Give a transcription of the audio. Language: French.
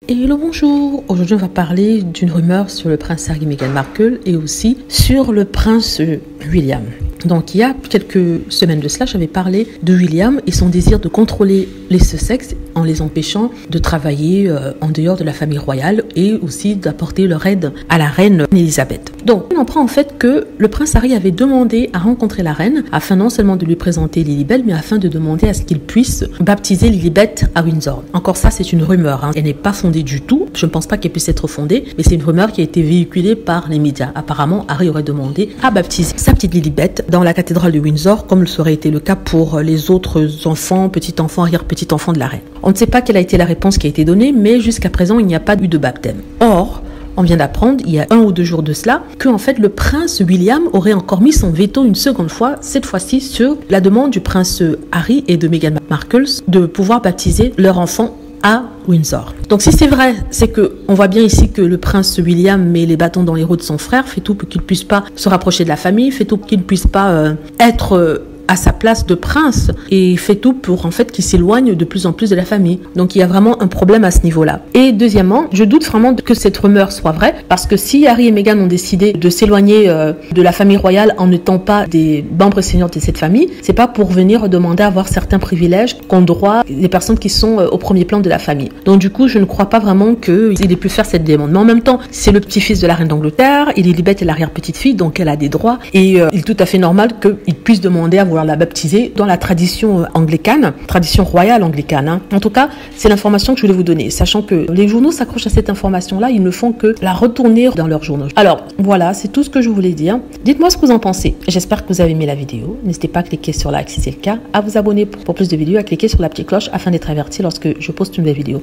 Hello, bonjour. Aujourd'hui, on va parler d'une rumeur sur le prince Harry et Meghan Markle et aussi sur le prince William. Donc, il y a quelques semaines de cela, j'avais parlé de William et son désir de contrôler les Sussex en les empêchant de travailler en dehors de la famille royale et aussi d'apporter leur aide à la reine Elisabeth. Donc, on apprend en fait que le prince Harry avait demandé à rencontrer la reine afin non seulement de lui présenter Lilibet, mais afin de demander à ce qu'il puisse baptiser Lilibet à Windsor. Encore ça, c'est une rumeur, hein. Elle n'est pas fondée du tout. Je ne pense pas qu'elle puisse être fondée, mais c'est une rumeur qui a été véhiculée par les médias. Apparemment, Harry aurait demandé à baptiser sa petite Lilibet dans la cathédrale de Windsor, comme ça aurait été le cas pour les autres enfants, petits-enfants, arrière-petits-enfants de la reine. On ne sait pas quelle a été la réponse qui a été donnée, mais jusqu'à présent, il n'y a pas eu de baptême. Or, on vient d'apprendre, il y a 1 ou 2 jours de cela, que en fait le prince William aurait encore mis son veto une seconde fois, cette fois-ci sur la demande du prince Harry et de Meghan Markle de pouvoir baptiser leur enfant à Windsor. Donc si c'est vrai, c'est que on voit bien ici que le prince William met les bâtons dans les roues de son frère, fait tout pour qu'il puisse pas se rapprocher de la famille, fait tout pour qu'il puisse pas être à sa place de prince et fait tout pour en fait qu'il s'éloigne de plus en plus de la famille. Donc il y a vraiment un problème à ce niveau-là. Et deuxièmement, je doute vraiment que cette rumeur soit vraie parce que si Harry et Meghan ont décidé de s'éloigner de la famille royale en n'étant pas des membres seniors de cette famille, c'est pas pour venir demander à avoir certains privilèges qu'ont droit les personnes qui sont au premier plan de la famille. Donc du coup, je ne crois pas vraiment qu'il ait pu faire cette demande. Mais en même temps, c'est le petit-fils de la reine d'Angleterre, Lilibet est l'arrière-petite-fille, donc elle a des droits et il est tout à fait normal qu'il puisse demander à vouloir la baptiser dans la tradition anglicane, tradition royale anglicane. Hein. En tout cas, c'est l'information que je voulais vous donner, sachant que les journaux s'accrochent à cette information-là, ils ne font que la retourner dans leurs journaux. Alors, voilà, c'est tout ce que je voulais dire. Dites-moi ce que vous en pensez. J'espère que vous avez aimé la vidéo. N'hésitez pas à cliquer sur like si c'est le cas, à vous abonner pour plus de vidéos, à cliquer sur la petite cloche afin d'être averti lorsque je poste une nouvelle vidéo.